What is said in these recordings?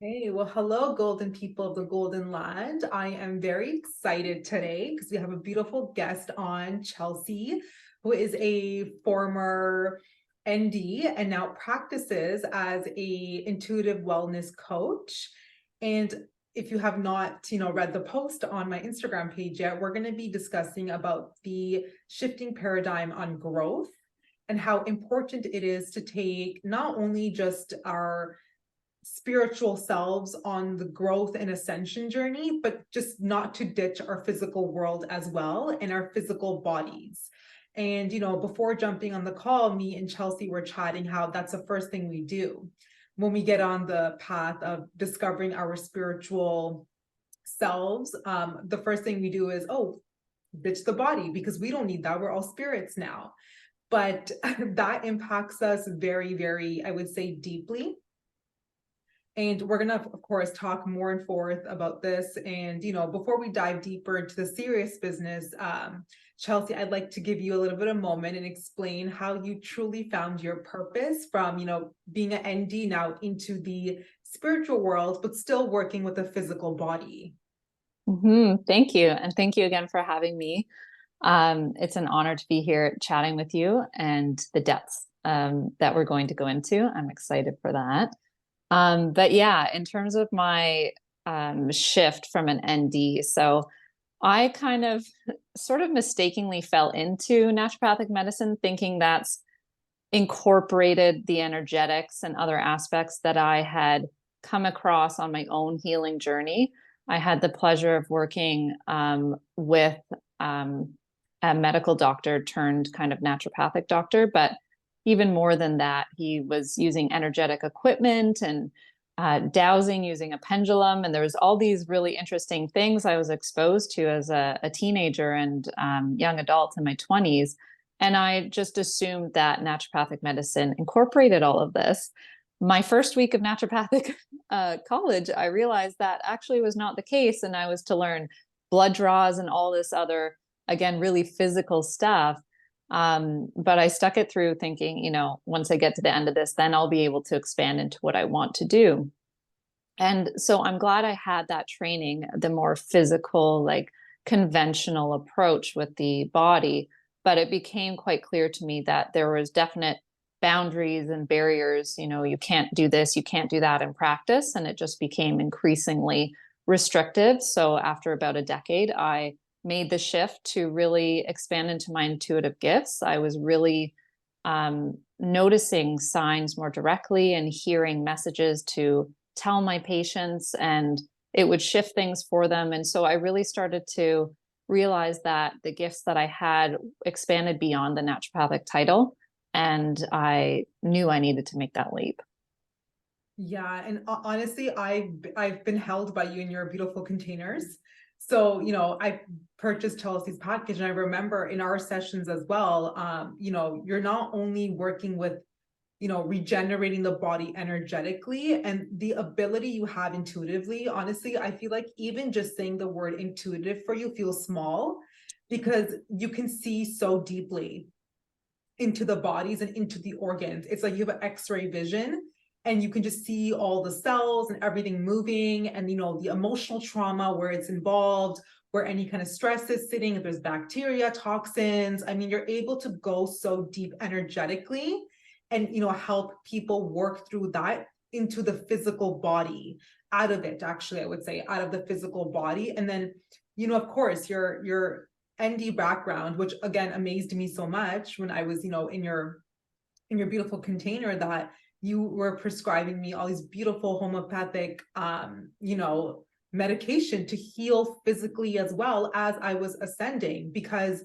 Hey, well, hello, golden people of the Golden Land. I am very excited today because we have a beautiful guest on, Chelsea, who is a former ND and now practices as a intuitive wellness coach. And if you have not, read the post on my Instagram page yet, we're going to be discussing about the shifting paradigm on growth and how important it is to take not only just our spiritual selves on the growth and ascension journey, but just not to ditch our physical world as well and our physical bodies. And, before jumping on the call, me and Chelsea were chatting how that's the first thing we do when we get on the path of discovering our spiritual selves. The first thing we do is, oh, ditch the body because we don't need that. We're all spirits now. But that impacts us very, very, I would say, deeply. And we're going to, of course, talk more and forth about this. And, before we dive deeper into the serious business, Chelsea, I'd like to give you a little bit of a moment and explain how you truly found your purpose from, being an ND now into the spiritual world, but still working with a physical body. Thank you. And thank you again for having me. It's an honor to be here chatting with you and the depths that we're going to go into. I'm excited for that. But yeah, in terms of my shift from an ND, so I kind of sort of mistakenly fell into naturopathic medicine, thinking that's incorporated the energetics and other aspects that I had come across on my own healing journey. I had the pleasure of working with a medical doctor turned kind of naturopathic doctor, but even more than that, he was using energetic equipment and dowsing using a pendulum. And there was all these really interesting things I was exposed to as a teenager and young adult in my 20s. And I just assumed that naturopathic medicine incorporated all of this. My first week of naturopathic college, I realized that actually was not the case. And I was to learn blood draws and all this other, again, really physical stuff. But I stuck it through thinking, once I get to the end of this, then I'll be able to expand into what I want to do. And so I'm glad I had that training, the more physical, like conventional approach with the body. But it became quite clear to me that there was definite boundaries and barriers. You can't do this, you can't do that in practice. And it just became increasingly restrictive. So after about a decade, I made the shift to really expand into my intuitive gifts. I was really noticing signs more directly and hearing messages to tell my patients, and it would shift things for them. And so I really started to realize that the gifts that I had expanded beyond the naturopathic title, and I knew I needed to make that leap. Yeah, and honestly, I've been held by you in your beautiful containers. So, I purchased Chelsea's package, and I remember in our sessions as well, you're not only working with, regenerating the body energetically and the ability you have intuitively. Honestly, I feel like even just saying the word intuitive for you feels small because you can see so deeply into the bodies and into the organs. It's like you have an X-ray vision and you can just see all the cells and everything moving, and the emotional trauma where it's involved, where any kind of stress is sitting, if there's bacteria, toxins. I mean, you're able to go so deep energetically and help people work through that into the physical body, out of it, actually, I would say, out of the physical body. And then, of course, your ND background, which again amazed me so much when I was, in your beautiful container, that you were prescribing me all these beautiful homeopathic, medication to heal physically as well as I was ascending, because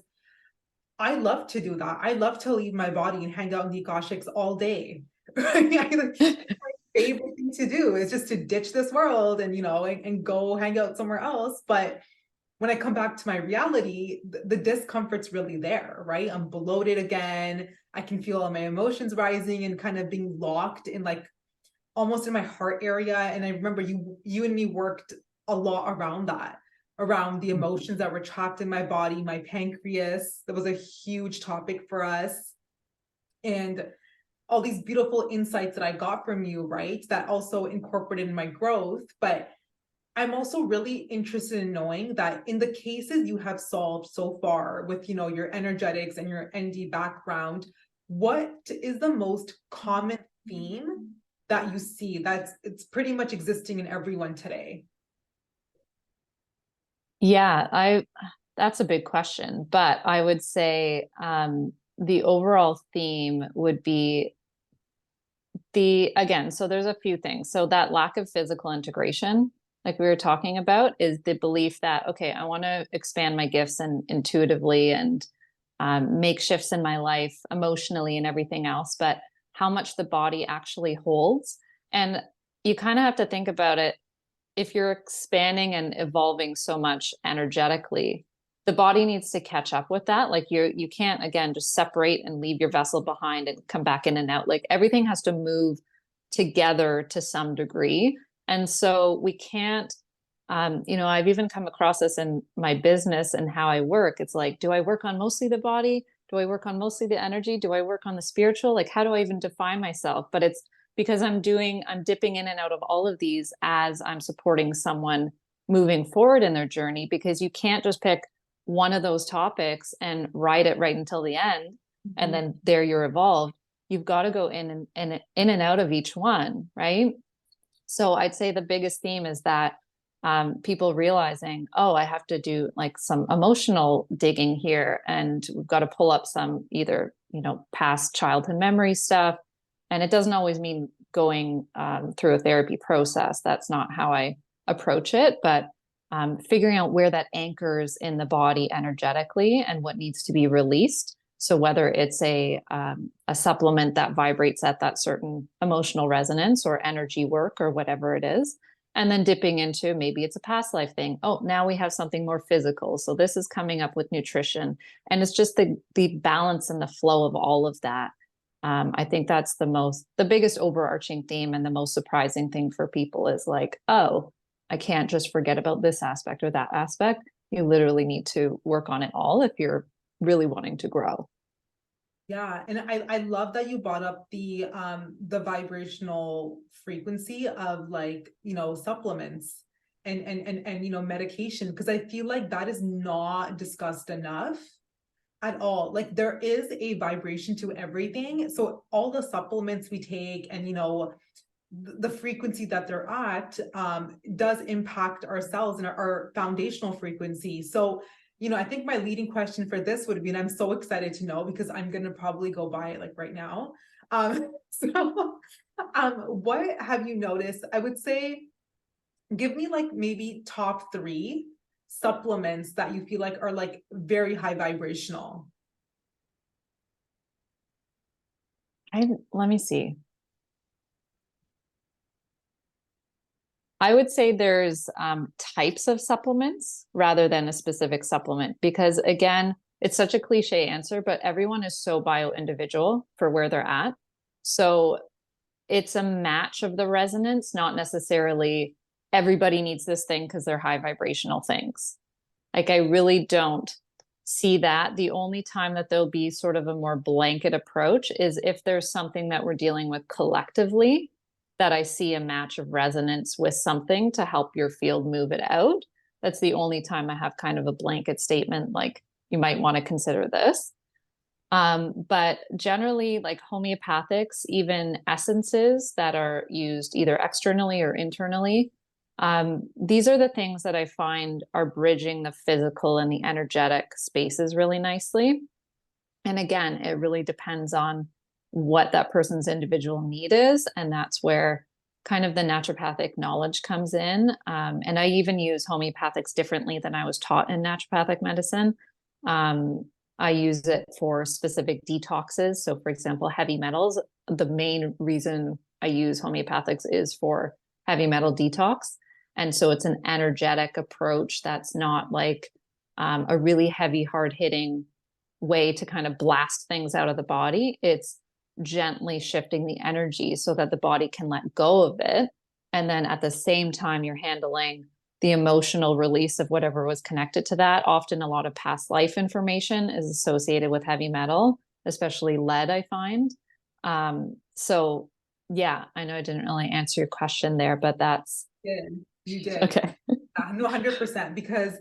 I love to do that. I love to leave my body and hang out in the Akashics all day. My favorite thing to do is just to ditch this world and, and go hang out somewhere else. But when I come back to my reality, the discomfort's really there, right? I'm bloated again. I can feel all my emotions rising and kind of being locked in, like, almost in my heart area. And I remember you and me worked a lot around that, around the emotions that were trapped in my body, my pancreas. That was a huge topic for us. And all these beautiful insights that I got from you, right? That also incorporated in my growth. But I'm also really interested in knowing that in the cases you have solved so far with, your energetics and your ND background, what is the most common theme that you see it's pretty much existing in everyone today? Yeah, that's a big question, but I would say the overall theme would be again, so there's a few things. So that lack of physical integration, like we were talking about, is the belief that, okay, I want to expand my gifts and intuitively and make shifts in my life emotionally and everything else, but how much the body actually holds. And you kind of have to think about it. If you're expanding and evolving so much energetically, the body needs to catch up with that. Like you can't, again, just separate and leave your vessel behind and come back in and out. Like everything has to move together to some degree. And so we can't, I've even come across this in my business and how I work. It's like, do I work on mostly the body? Do I work on mostly the energy? Do I work on the spiritual? Like, how do I even define myself? But it's because I'm dipping in and out of all of these as I'm supporting someone moving forward in their journey, because you can't just pick one of those topics and ride it right until the end. And then there you're evolved. You've got to go in and out of each one. Right. So I'd say the biggest theme is that people realizing, oh, I have to do like some emotional digging here, and we've got to pull up some either, past childhood memory stuff. And it doesn't always mean going through a therapy process. That's not how I approach it, but figuring out where that anchors in the body energetically and what needs to be released. So whether it's a supplement that vibrates at that certain emotional resonance or energy work or whatever it is, and then dipping into, maybe it's a past life thing. Oh, now we have something more physical. So this is coming up with nutrition. And it's just the balance and the flow of all of that. I think that's the biggest overarching theme, and the most surprising thing for people is like, oh, I can't just forget about this aspect or that aspect. You literally need to work on it all if you're really wanting to grow. Yeah, and I love that you brought up the vibrational frequency of, like, supplements and medication, because I feel like that is not discussed enough at all. Like, there is a vibration to everything. So all the supplements we take and the frequency that they're at does impact our cells and our foundational frequency. So I think my leading question for this would be, and I'm so excited to know because I'm going to probably go buy it like right now. So what have you noticed? I would say, give me like maybe top 3 supplements that you feel like are like very high vibrational. Let me see. I would say there's types of supplements rather than a specific supplement, because again, it's such a cliche answer, but everyone is so bio-individual for where they're at. So it's a match of the resonance, not necessarily everybody needs this thing because they're high vibrational things. Like, I really don't see that. The only time that there'll be sort of a more blanket approach is if there's something that we're dealing with collectively, that I see a match of resonance with something to help your field move it out. That's the only time I have kind of a blanket statement, like, you might want to consider this. But generally, like homeopathics, even essences that are used either externally or internally, these are the things that I find are bridging the physical and the energetic spaces really nicely. And again, it really depends on what that person's individual need is. And that's where kind of the naturopathic knowledge comes in. And I even use homeopathics differently than I was taught in naturopathic medicine. I use it for specific detoxes. So for example, heavy metals, the main reason I use homeopathics is for heavy metal detox. And so it's an energetic approach that's not like a really heavy, hard hitting way to kind of blast things out of the body. It's gently shifting the energy so that the body can let go of it. And then at the same time, you're handling the emotional release of whatever was connected to that. Often a lot of past life information is associated with heavy metal, especially lead, I find. So yeah, I know I didn't really answer your question there, but that's You did. okay. No, 100%, because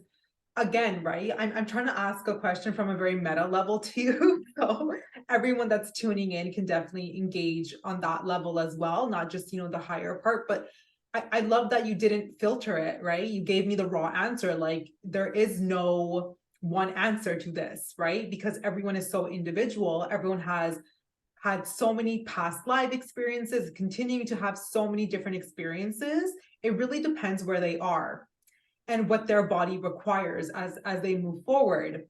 again, right? I'm trying to ask a question from a very meta level to you. So everyone that's tuning in can definitely engage on that level as well, not just, the higher part. But I love that you didn't filter it, right? You gave me the raw answer. Like there is no one answer to this, right? Because everyone is so individual. Everyone has had so many past life experiences, continuing to have so many different experiences. It really depends where they are and what their body requires as they move forward,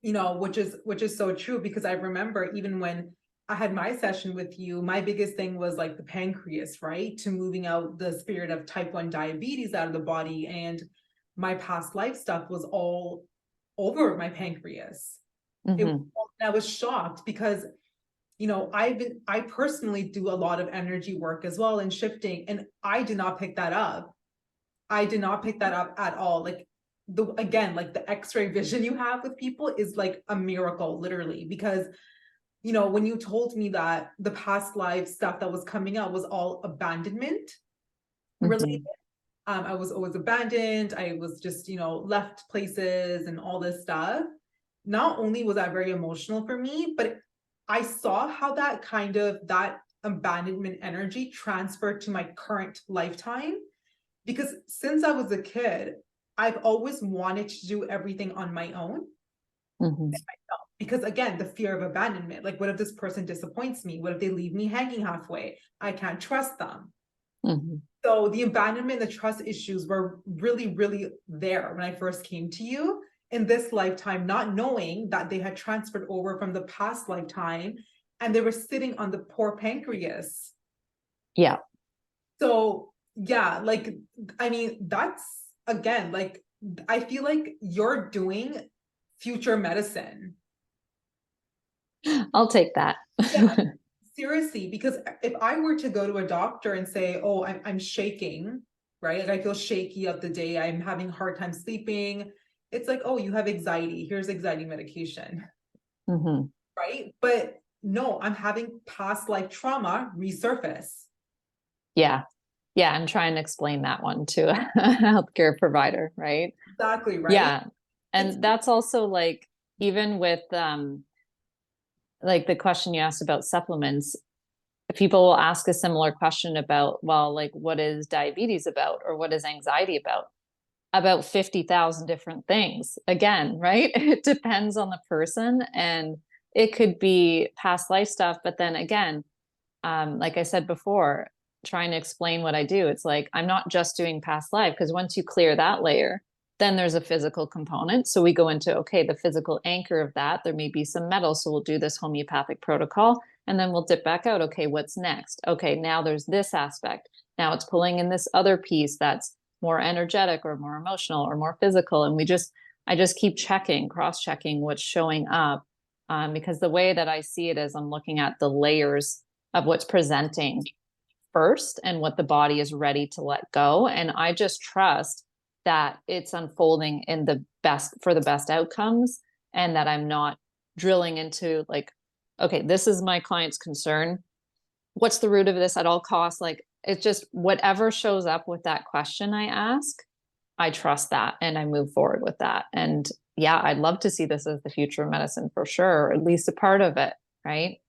which is so true. Because I remember even when I had my session with you, my biggest thing was like the pancreas, right? To moving out the spirit of type 1 diabetes out of the body. And my past life stuff was all over my pancreas. Hmm. I was shocked because I personally do a lot of energy work as well and shifting, and I did not pick that up. I did not pick that up at all. Like like the X-ray vision you have with people is like a miracle, literally, because when you told me that the past life stuff that was coming out was all abandonment related. Hmm. I was always abandoned. I was just, left places and all this stuff. Not only was that very emotional for me, but I saw how that abandonment energy transferred to my current lifetime. Because since I was a kid, I've always wanted to do everything on my own. Hmm. Because again, the fear of abandonment, like what if this person disappoints me? What if they leave me hanging halfway? I can't trust them. Hmm. So the abandonment, the trust issues were really, really there when I first came to you in this lifetime, not knowing that they had transferred over from the past lifetime and they were sitting on the poor pancreas. Yeah. So yeah, like, I mean, that's again, like, I feel like you're doing future medicine. I'll take that. Yeah, seriously, because if I were to go to a doctor and say, oh, I'm shaking, right? Like I feel shaky of the day, I'm having a hard time sleeping. It's like, oh, you have anxiety. Here's anxiety medication, Hmm. right? But no, I'm having past life trauma resurface. Yeah. Yeah. I'm trying to explain that one to a healthcare provider, right? Exactly, right? Yeah. It's And that's also like, even with like the question you asked about supplements, people will ask a similar question about, well, like what is diabetes about, or what is anxiety about 50,000 different things again, right? It depends on the person, and it could be past life stuff, but then again, like I said before, trying to explain what I do, it's like I'm not just doing past life, because once you clear that layer, then there's a physical component. So we go into, okay, the physical anchor of that, there may be some metal. So we'll do this homeopathic protocol and then we'll dip back out. Okay, what's next? Okay, now there's this aspect. Now it's pulling in this other piece that's more energetic or more emotional or more physical. And I just keep checking, cross checking what's showing up. Because the way that I see it is I'm looking at the layers of what's presenting first and what the body is ready to let go. And I just trust that it's unfolding in the best for the best outcomes, and that I'm not drilling into like, okay, this is my client's concern. What's the root of this at all costs? Like it's just whatever shows up with that question I ask, I trust that and I move forward with that. And yeah, I'd love to see this as the future of medicine for sure, or at least a part of it, right?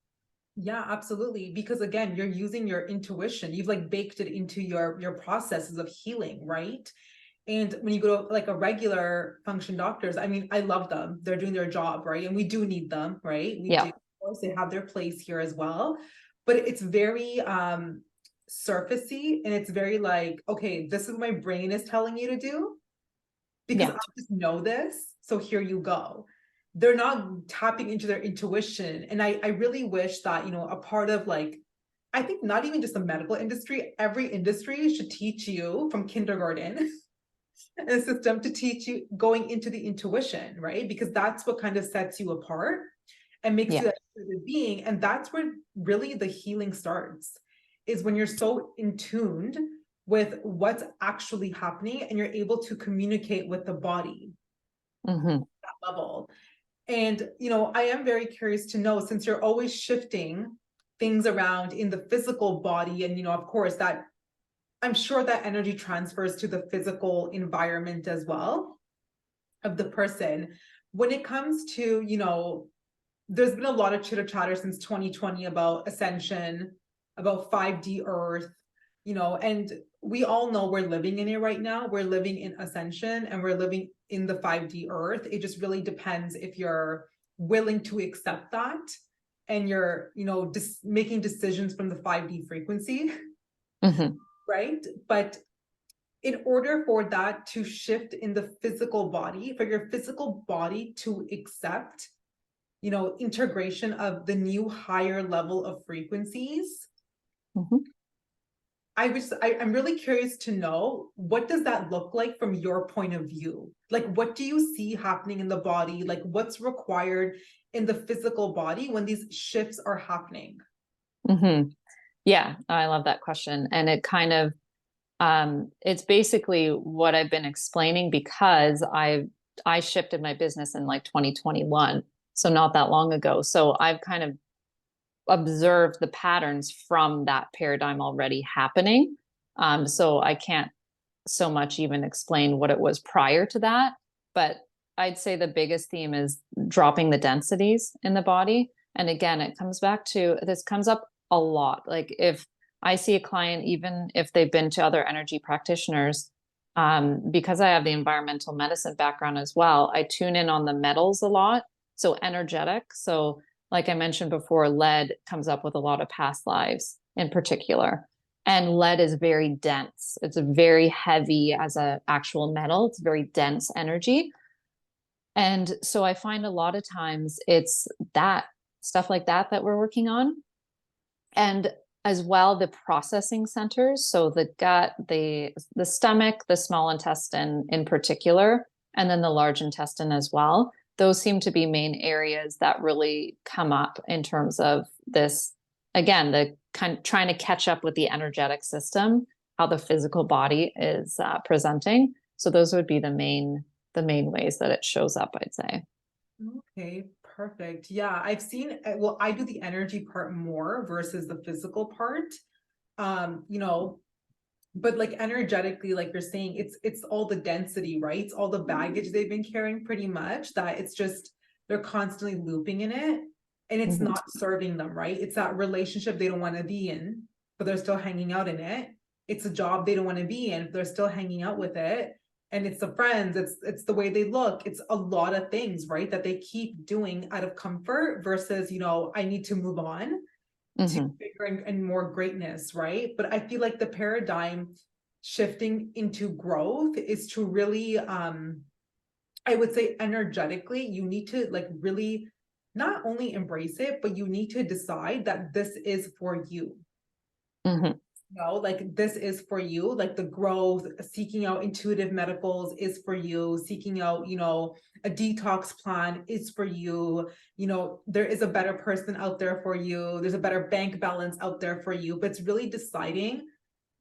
Yeah, absolutely. Because again, you're using your intuition. You've like baked it into your processes of healing, right? And when you go to like a regular function doctors, I mean, I love them. They're doing their job, right? And we do need them, right? We do. Yeah. Of course, they have their place here as well. But it's very surfacey, and it's very like, okay, this is what my brain is telling you to do because Yeah. I just know this. So here you go. They're not tapping into their intuition. And I really wish that, a part of like, I think not even just the medical industry, every industry should teach you from kindergarten a system to teach you going into the intuition, right? Because that's what kind of sets you apart and makes Yeah. you that human being. And that's where really the healing starts, is when you're so in tuned with what's actually happening and you're able to communicate with the body Hmm. at that level. And I am very curious to know, since you're always shifting things around in the physical body. And, of course, that I'm sure that energy transfers to the physical environment as well of the person. When it comes to, there's been a lot of chitter chatter since 2020 about ascension, about 5D Earth, and we all know we're living in it right now. We're living in ascension and we're living in the 5D Earth. It just really depends if you're willing to accept that and you're, making decisions from the 5D frequency, right? But in order for that to shift in the physical body, for your physical body to accept, integration of the new higher level of frequencies, I'm really curious to know, what does that look like from your point of view? Like, what do you see happening in the body? Like, what's required in the physical body when these shifts are happening? Yeah, I love that question. And it kind of, it's basically what I've been explaining, because I shifted my business in like 2021, so not that long ago. So I've kind of observed the patterns from that paradigm already happening. So I can't so much even explain what it was prior to that, but I'd say the biggest theme is dropping the densities in the body. And again, it comes back to, this comes up a lot. Like if I see a client, even if they've been to other energy practitioners, because I have the environmental medicine background as well, I tune in on the metals a lot. So energetic. So like I mentioned before, lead comes up with a lot of past lives in particular. And lead is very dense. It's a very heavy as an actual metal. It's very dense energy. And so I find a lot of times it's that stuff like that we're working on. And as well, the processing centers. So the gut, the stomach, the small intestine in particular, and then the large intestine as well. Those seem to be main areas that really come up in terms of this, again, the kind of trying to catch up with the energetic system, how the physical body is presenting. So those would be the main ways that it shows up, I'd say. Okay, perfect. Yeah, I've seen, well, I do the energy part more versus the physical part. But like energetically, like you're saying, it's all the density, right? It's all the baggage they've been carrying pretty much, that it's just they're constantly looping in it and it's not serving them, right? It's that relationship they don't want to be in, but they're still hanging out in it. It's a job they don't want to be in, but they're still hanging out with it. And it's the friends, it's the way they look, it's a lot of things, right, that they keep doing out of comfort versus, I need to move on to bigger and more greatness, right? But I feel like the paradigm shifting into growth is to really, I would say energetically, you need to like really not only embrace it, but you need to decide that this is for you. Like this is for you, like the growth, seeking out intuitive medicals is for you, seeking out, a detox plan is for you, there is a better person out there for you, there's a better bank balance out there for you, but it's really deciding,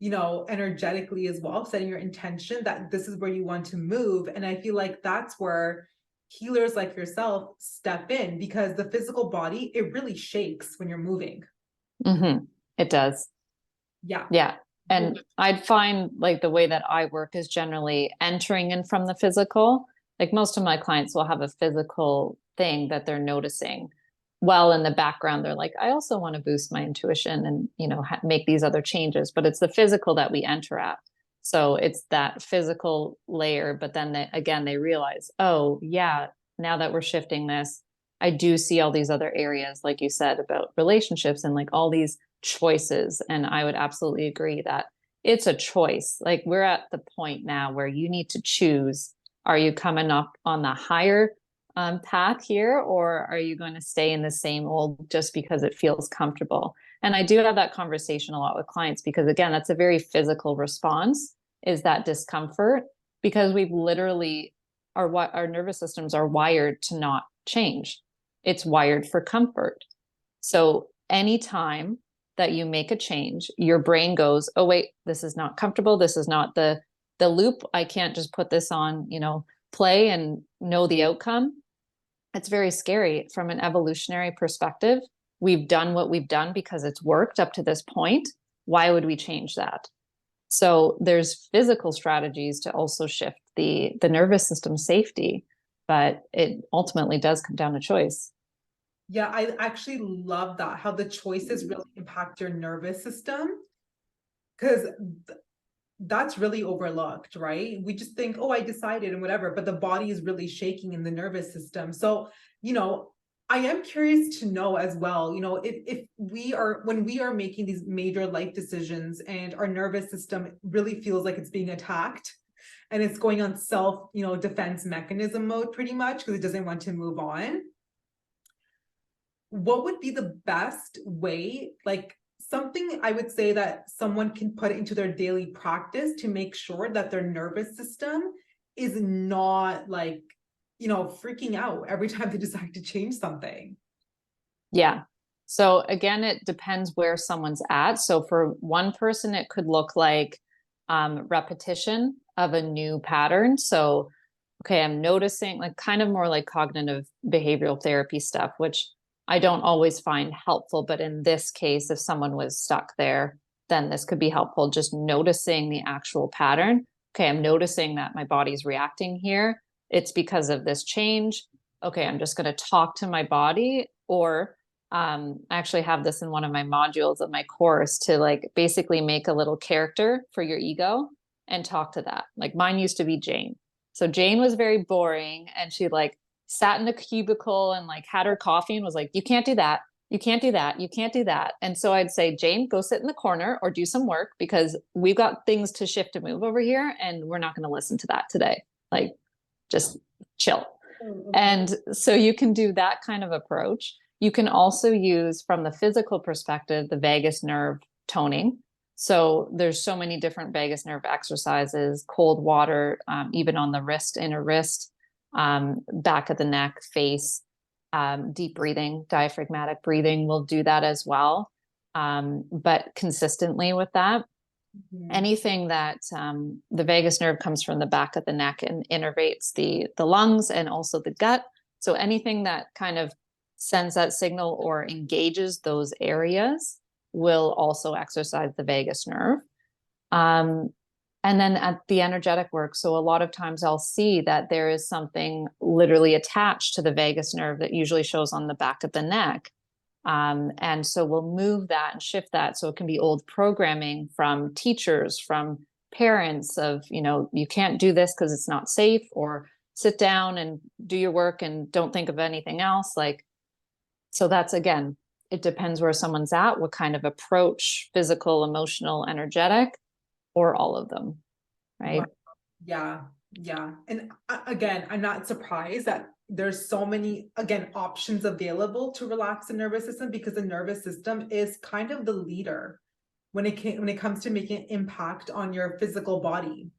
energetically as well, setting your intention that this is where you want to move. And I feel like that's where healers like yourself step in, because the physical body, it really shakes when you're moving. It does. Yeah. And I'd find like the way that I work is generally entering in from the physical. Like most of my clients will have a physical thing that they're noticing. Well, in the background, they're like, I also want to boost my intuition and, make these other changes, but it's the physical that we enter at. So it's that physical layer, but then they realize, oh yeah, now that we're shifting this, I do see all these other areas, like you said, about relationships and like all these choices. And I would absolutely agree that it's a choice. Like we're at the point now where you need to choose. Are you coming up on the higher path here, or are you going to stay in the same old just because it feels comfortable? And I do have that conversation a lot with clients, because again, that's a very physical response, is that discomfort, because we've literally, our nervous systems are wired to not change. It's wired for comfort. So anytime that you make a change, your brain goes, oh wait, this is not comfortable. This is not the loop. I can't just put this on, play and know the outcome. It's very scary from an evolutionary perspective. we've done what we've done because it's worked up to this point. Why would we change that? So there's physical strategies to also shift the nervous system safety, but it ultimately does come down to choice. Yeah, I actually love that, how the choices really impact your nervous system, because that's really overlooked, right? We just think, oh, I decided and whatever, but the body is really shaking in the nervous system. So, I am curious to know as well, if we are, when we are making these major life decisions and our nervous system really feels like it's being attacked and it's going on self, defense mechanism mode pretty much because it doesn't want to move on. What would be the best way, like something I would say that someone can put into their daily practice to make sure that their nervous system is not like, freaking out every time they decide to change something? Yeah. So again, it depends where someone's at. So for one person, it could look like repetition of a new pattern. So, okay, I'm noticing like kind of more like cognitive behavioral therapy stuff, which I don't always find helpful. But in this case, if someone was stuck there, then this could be helpful. Just noticing the actual pattern. Okay, I'm noticing that my body's reacting here. It's because of this change. Okay, I'm just going to talk to my body, or I actually have this in one of my modules of my course to like basically make a little character for your ego and talk to that. Like mine used to be Jane. So Jane was very boring and she like sat in a cubicle and like had her coffee and was like, you can't do that. You can't do that. You can't do that. And so I'd say, Jane, go sit in the corner or do some work because we've got things to shift and move over here. And we're not going to listen to that today. Like just chill. And so you can do that kind of approach. You can also use from the physical perspective, the vagus nerve toning. So there's so many different vagus nerve exercises, cold water, even on the wrist, inner wrist, back of the neck, face, deep breathing, diaphragmatic breathing will do that as well. But consistently with that, anything that the vagus nerve comes from the back of the neck and innervates the lungs and also the gut. So anything that kind of sends that signal or engages those areas will also exercise the vagus nerve. And then at the energetic work, so a lot of times I'll see that there is something literally attached to the vagus nerve that usually shows on the back of the neck. And so we'll move that and shift that. So it can be old programming from teachers, from parents of, you can't do this because it's not safe, or sit down and do your work and don't think of anything else. Like, so that's, again, it depends where someone's at, what kind of approach, physical, emotional, energetic, or all of them. Right. Yeah. Yeah. And again, I'm not surprised that there's so many, again, options available to relax the nervous system, because the nervous system is kind of the leader when it comes to making an impact on your physical body.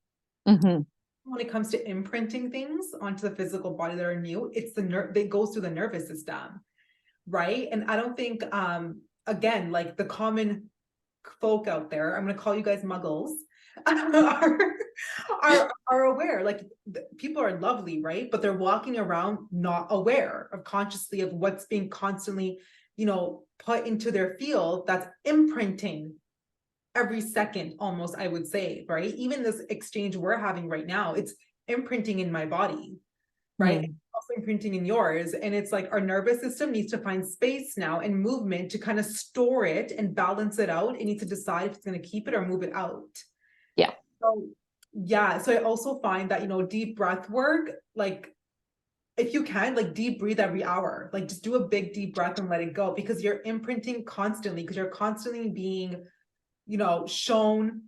Mm-hmm. When it comes to imprinting things onto the physical body that are new, it's the nerve that goes through the nervous system, right? And I don't think, again, like the common folk out there, I'm going to call you guys muggles, are aware. Like people are lovely, right? But they're walking around not aware of consciously of what's being constantly, put into their field that's imprinting every second, almost, I would say, right? Even this exchange we're having right now, it's imprinting in my body, right? Also imprinting in yours. And it's like our nervous system needs to find space now and movement to kind of store it and balance it out. It needs to decide if it's going to keep it or move it out. Yeah. So yeah. So I also find that, deep breath work, like if you can, like deep breathe every hour, like just do a big deep breath and let it go, because you're imprinting constantly, because you're constantly being, shown,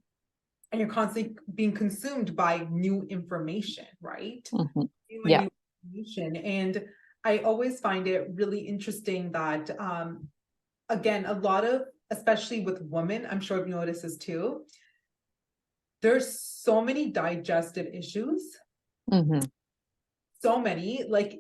and you're constantly being consumed by new information, right? Mm-hmm. Yeah. New information. And I always find it really interesting that, again, a lot of, especially with women, I'm sure you've noticed this too, there's so many digestive issues, so many, like,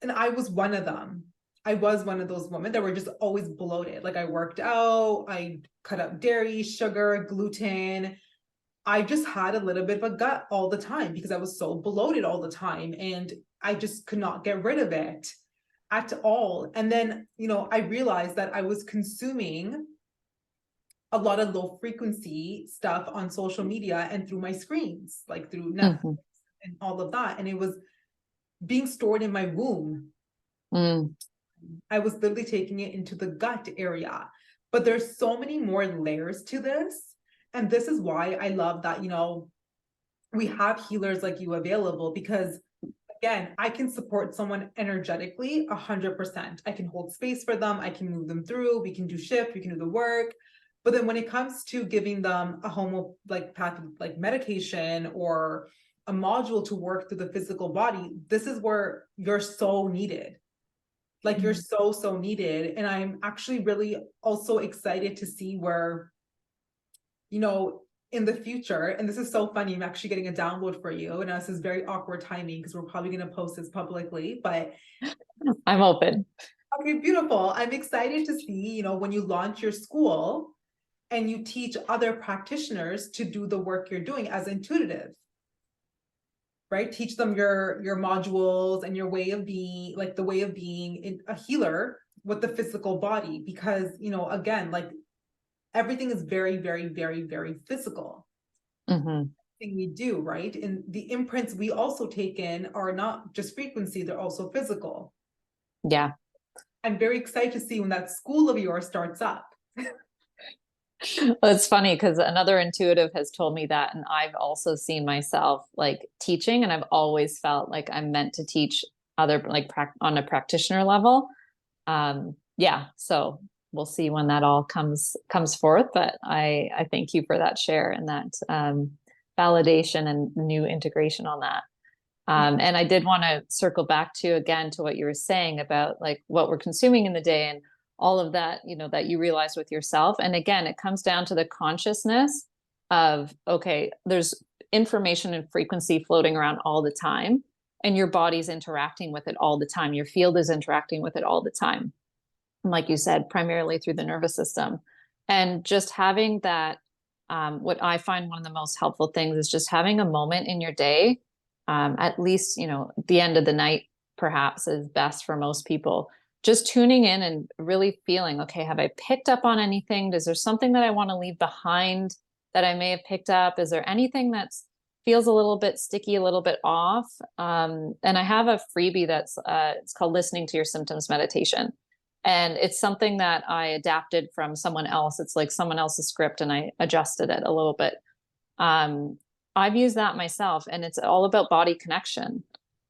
and I was one of them. I was one of those women that were just always bloated. Like I worked out, I cut out dairy, sugar, gluten. I just had a little bit of a gut all the time because I was so bloated all the time, and I just could not get rid of it. at all. And then, I realized that I was consuming a lot of low frequency stuff on social media and through my screens, like through Netflix Mm-hmm. and all of that. And it was being stored in my womb. Mm. I was literally taking it into the gut area. But there's so many more layers to this. And this is why I love that, we have healers like you available, because again, I can support someone energetically 100%. I can hold space for them. I can move them through. We can do shift. We can do the work. But then when it comes to giving them a homeopathic like medication or a module to work through the physical body, this is where you're so needed. Like you're so needed. And I'm actually really also excited to see where, in the future, and this is so funny, I'm actually getting a download for you. And this is very awkward timing because we're probably going to post this publicly, but I'm open. okay, beautiful. I'm excited to see, when you launch your school and you teach other practitioners to do the work you're doing as intuitive, right? Teach them your modules and your way of being, like the way of being a healer with the physical body, because, again, like everything is very, very, very, very physical. Mm-hmm. Thing we do, right? And the imprints we also take in are not just frequency, they're also physical. Yeah. I'm very excited to see when that school of yours starts up. Well, it's funny because another intuitive has told me that, and I've also seen myself like teaching, and I've always felt like I'm meant to teach other like on a practitioner level. Yeah, so we'll see when that all comes forth. But I thank you for that share and that validation and new integration on that. And I did want to circle back to again to what you were saying about like what we're consuming in the day and all of that, that you realize with yourself. And again, it comes down to the consciousness of, okay, there's information and frequency floating around all the time, and your body's interacting with it all the time. Your field is interacting with it all the time. And like you said, primarily through the nervous system. And just having that, what I find one of the most helpful things is just having a moment in your day, at least, the end of the night, perhaps is best for most people. Just tuning in and really feeling, okay, have I picked up on anything? Is there something that I want to leave behind that I may have picked up? Is there anything that feels a little bit sticky, a little bit off? And I have a freebie that's it's called Listening to Your Symptoms Meditation. And it's something that I adapted from someone else. It's like someone else's script and I adjusted it a little bit. I've used that myself, and it's all about body connection.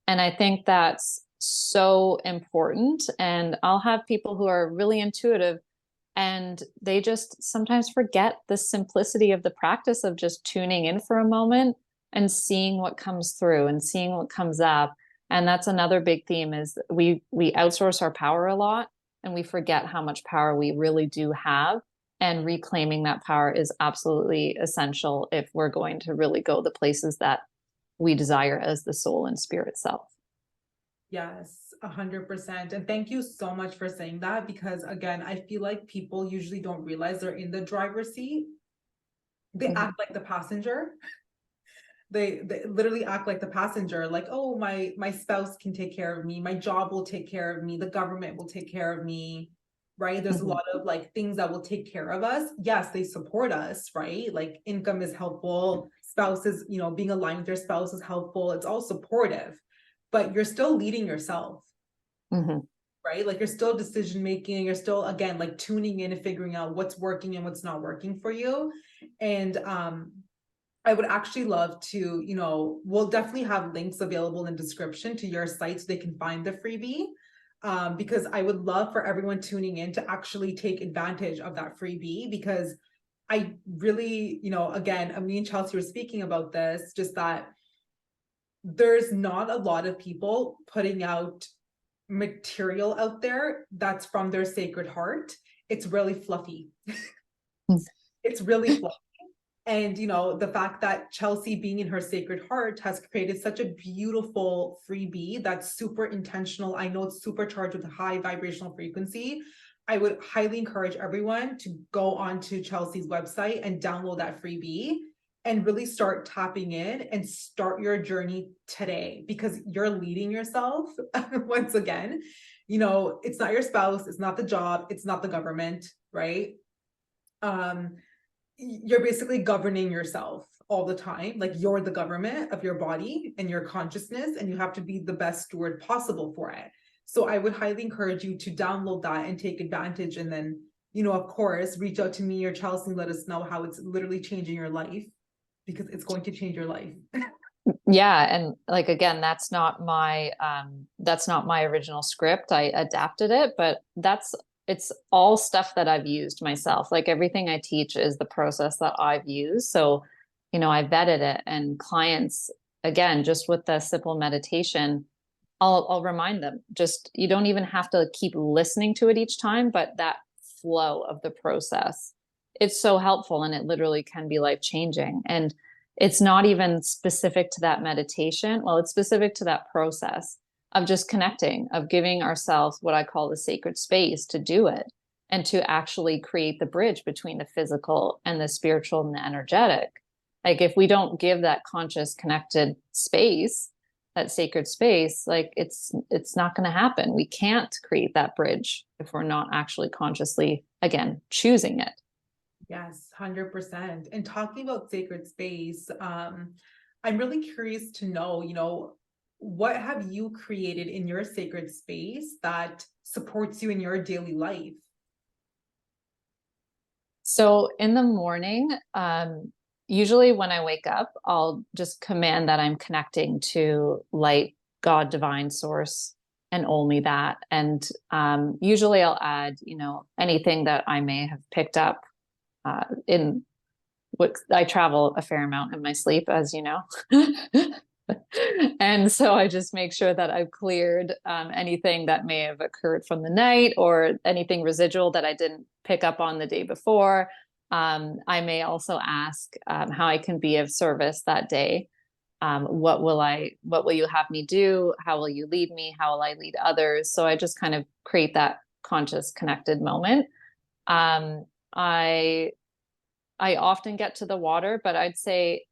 And I think that's so important. And I'll have people who are really intuitive and they just sometimes forget the simplicity of the practice of just tuning in for a moment and seeing what comes through and seeing what comes up. And that's another big theme is we outsource our power a lot and we forget how much power we really do have. And reclaiming that power is absolutely essential if we're going to really go the places that we desire as the soul and spirit self. Yes, 100%. And thank you so much for saying that, because again, I feel like people usually don't realize they're in the driver's seat. They act like the passenger. They literally act like the passenger, like, oh, my spouse can take care of me, my job will take care of me, the government will take care of me, right? There's a lot of like things that will take care of us. Yes, they support us, right? Like income is helpful, spouses, being aligned with your spouse is helpful. It's all supportive, but you're still leading yourself, right? Like you're still decision making, you're still, again, like tuning in and figuring out what's working and what's not working for you. And I would actually love to, we'll definitely have links available in the description to your site so they can find the freebie. Because I would love for everyone tuning in to actually take advantage of that freebie, because I really, again, me and Chelsea were speaking about this, just that there's not a lot of people putting out material out there that's from their sacred heart. It's really fluffy. It's really fluffy. And, the fact that Chelsea, being in her sacred heart, has created such a beautiful freebie that's super intentional. I know it's supercharged with a high vibrational frequency. I would highly encourage everyone to go onto Chelsea's website and download that freebie and really start tapping in and start your journey today, because you're leading yourself once again. it's not your spouse, it's not the job, it's not the government, right? You're basically governing yourself all the time. Like you're the government of your body and your consciousness, and you have to be the best steward possible for it. So I would highly encourage you to download that and take advantage. And then, of course, reach out to me or Chelsea and let us know how it's literally changing your life, because it's going to change your life. Yeah, and like again, that's not my original script. I adapted it, but it's all stuff that I've used myself. Like everything I teach is the process that I've used. So, I vetted it, and clients, again, just with the simple meditation, I'll remind them, just you don't even have to keep listening to it each time, but that flow of the process, it's so helpful, and it literally can be life changing. And it's not even specific to that meditation. Well, it's specific to that process of just connecting, of giving ourselves what I call the sacred space to do it, and to actually create the bridge between the physical and the spiritual and the energetic. Like if we don't give that conscious, connected space, that sacred space, like it's not going to happen. We can't create that bridge if we're not actually consciously, again, choosing it. Yes, 100%. And talking about sacred space, I'm really curious to know, what have you created in your sacred space that supports you in your daily life? So in the morning, usually when I wake up, I'll just command that I'm connecting to light, God, divine source, and only that. And usually I'll add, anything that I may have picked up in what I travel a fair amount in my sleep, as you know. And so I just make sure that I've cleared anything that may have occurred from the night, or anything residual that I didn't pick up on the day before. I may also ask how I can be of service that day. What will you have me do? How will you lead me? How will I lead others? So I just kind of create that conscious, connected moment. I often get to the water, but I'd say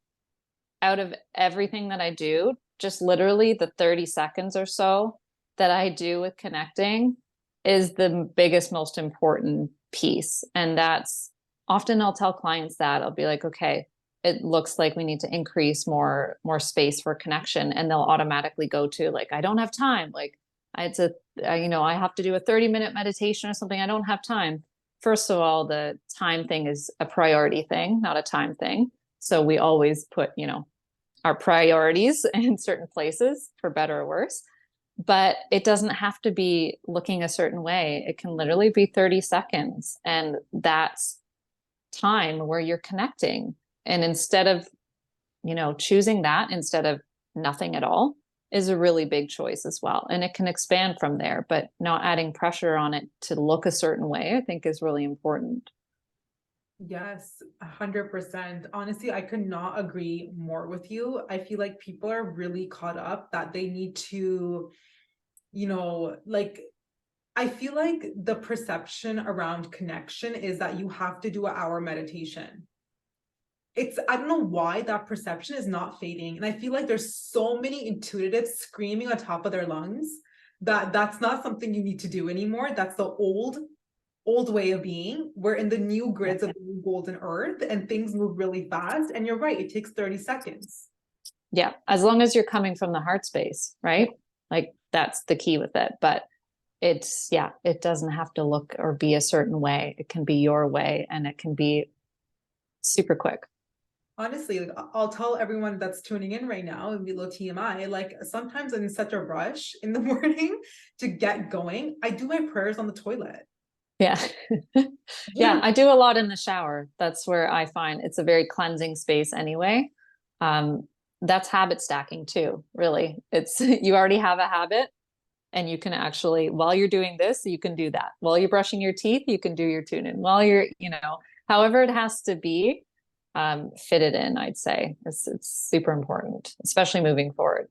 out of everything that I do, just literally the 30 seconds or so that I do with connecting is the biggest, most important piece. And that's often I'll tell clients that I'll be like, okay, it looks like we need to increase more space for connection. And they'll automatically go to like, I don't have time. Like I have to do a 30-minute meditation or something. I don't have time. First of all, the time thing is a priority thing, not a time thing. So we always put, our priorities in certain places, for better or worse. But it doesn't have to be looking a certain way. It can literally be 30 seconds. And that's time where you're connecting. And instead of, choosing that instead of nothing at all is a really big choice as well. And it can expand from there, but not adding pressure on it to look a certain way, I think is really important. Yes, 100%. Honestly, I could not agree more with you. I feel like people are really caught up that they need to, like, I feel like the perception around connection is that you have to do an hour meditation. I don't know why that perception is not fading. And I feel like there's so many intuitives screaming on top of their lungs that that's not something you need to do anymore. That's the old way of being. We're in the new grids of the new golden earth, and things move really fast. And you're right, it takes 30 seconds. Yeah. As long as you're coming from the heart space, right? Like that's the key with it. But it doesn't have to look or be a certain way. It can be your way, and it can be super quick. Honestly, like, I'll tell everyone that's tuning in right now, and be a little TMI, like sometimes I'm in such a rush in the morning to get going. I do my prayers on the toilet. Yeah. Yeah. I do a lot in the shower. That's where I find it's a very cleansing space anyway. That's habit stacking too, really. It's you already have a habit, and you can actually, while you're doing this, you can do that. While you're brushing your teeth, you can do your tune in. While you're, however it has to be fitted in, I'd say it's super important, especially moving forward.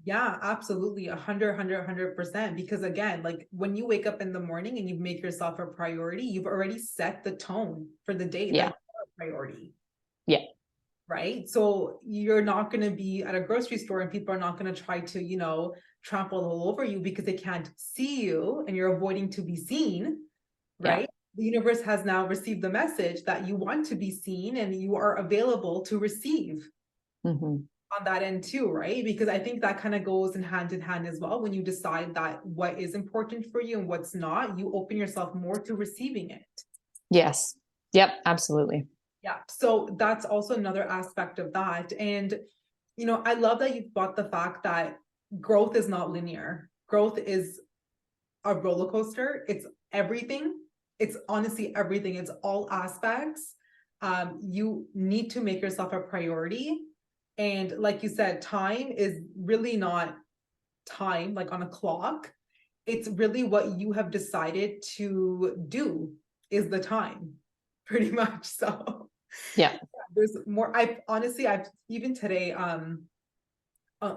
Yeah, absolutely. 100%. Because again, like when you wake up in the morning and you make yourself a priority, you've already set the tone for the day. Yeah. That's a priority. Yeah. right? So you're not going to be at a grocery store and people are not going to try to, trample all over you because they can't see you and you're avoiding to be seen, Yeah. right? The universe has now received the message that you want to be seen and you are available to receive Mm-hmm. on that end too, right? Because I think that kind of goes in hand as well. When you decide that what is important for you and what's not, you open yourself more to receiving it. Yes. Yep. Absolutely. Yeah. So that's also another aspect of that. And, I love that you've brought the fact that growth is not linear. Growth is a roller coaster. It's everything. It's honestly everything. It's all aspects. You need to make yourself a priority. And like you said, time is really not time, like on a clock. It's really what you have decided to do is the time, pretty much. So Yeah. there's more. I've even today,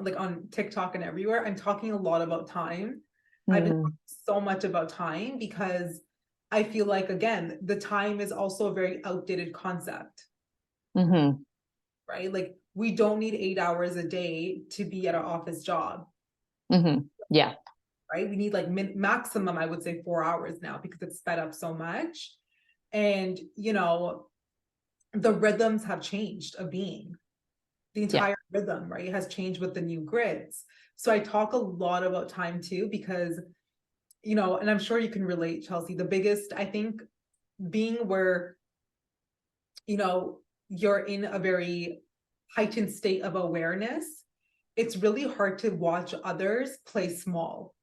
like on TikTok and everywhere, I'm talking a lot about time. I've been Mm-hmm. talking so much about time because I feel like, again, the time is also a very outdated concept, Mm-hmm. right? Like we don't need 8 hours a day to be at our office job, Mm-hmm. Yeah. right? We need like maximum, I would say 4 hours now because it's sped up so much. And, the rhythms have changed of being. The Yeah. entire rhythm, right, has changed with the new grids. So I talk a lot about time too, because, and I'm sure you can relate, Chelsea, the biggest, I think, being where, you're in a very heightened state of awareness, it's really hard to watch others play small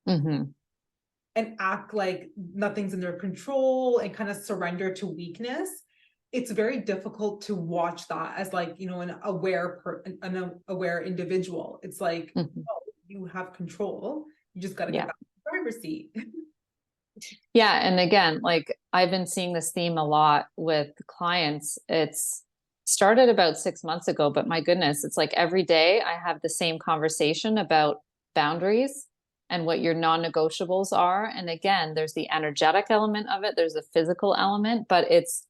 Mm-hmm. and act like nothing's in their control and kind of surrender to weakness. It's very difficult to watch that as like, an aware individual. It's like, Mm-hmm. oh, you have control. You just got to get Yeah. back to the driver's seat. Yeah. And again, like I've been seeing this theme a lot with clients. It's started about 6 months ago, but my goodness, it's like every day I have the same conversation about boundaries and what your non-negotiables are. And again, there's the energetic element of it, there's the physical element, but it's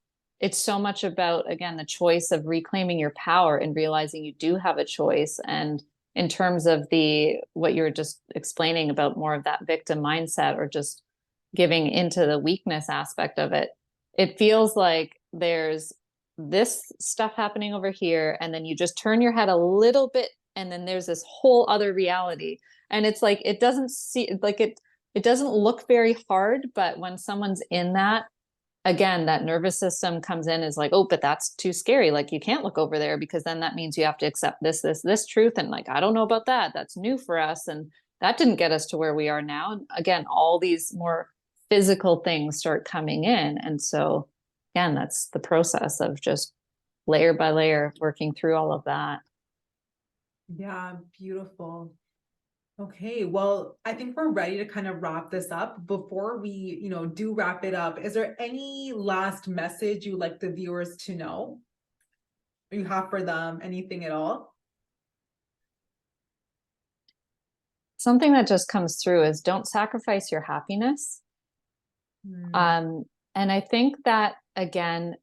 so much about, again, the choice of reclaiming your power and realizing you do have a choice. And in terms of the what you were just explaining about more of that victim mindset or just giving into the weakness aspect of it, it feels like there's this stuff happening over here, and then you just turn your head a little bit, and then there's this whole other reality. And it's like it doesn't see like it doesn't look very hard, but when someone's in that, again, that nervous system comes in is like, oh, but that's too scary. Like you can't look over there because then that means you have to accept this truth. And like, I don't know about that. That's new for us. And that didn't get us to where we are now. And again, all these more physical things start coming in. And so again, that's the process of just layer by layer working through all of that. Yeah, beautiful. Okay, well, I think we're ready to kind of wrap this up. Before we, do wrap it up, is there any last message you'd like the viewers to know? You have for them, anything at all? Something that just comes through is don't sacrifice your happiness. Hmm. Um, and I think that again,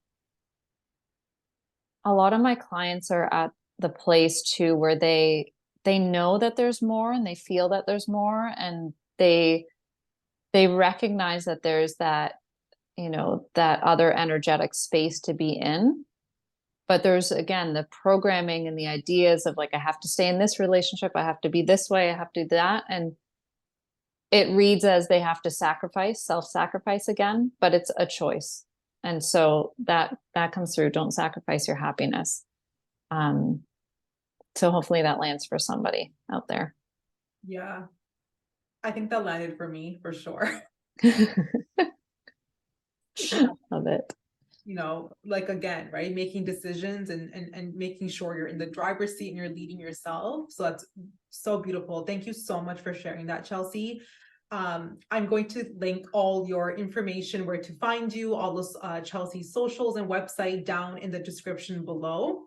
a lot of my clients are at the place too where they know that there's more and they feel that there's more, and they recognize that there's that, that other energetic space to be in. But there's again the programming and the ideas of like, I have to stay in this relationship, I have to be this way, I have to do that. And it reads as they have to sacrifice, self-sacrifice again, but it's a choice. And so that comes through. Don't sacrifice your happiness. Um, so hopefully that lands for somebody out there. Yeah, I think that landed for me for sure. Love it. Like again, right? Making decisions and making sure you're in the driver's seat and you're leading yourself. So that's so beautiful. Thank you so much for sharing that, Chelsea. I'm going to link all your information, where to find you, all those Chelsea's socials and website down in the description below.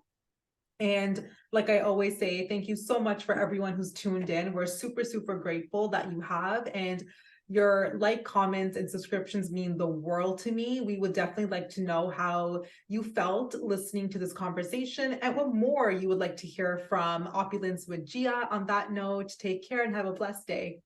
And like I always say, thank you so much for everyone who's tuned in. We're super, super grateful that you have. And Your like, comments, and subscriptions mean the world to me. We would definitely like to know how you felt listening to this conversation and what more you would like to hear from Opulence with Gia. On that note, take care and have a blessed day.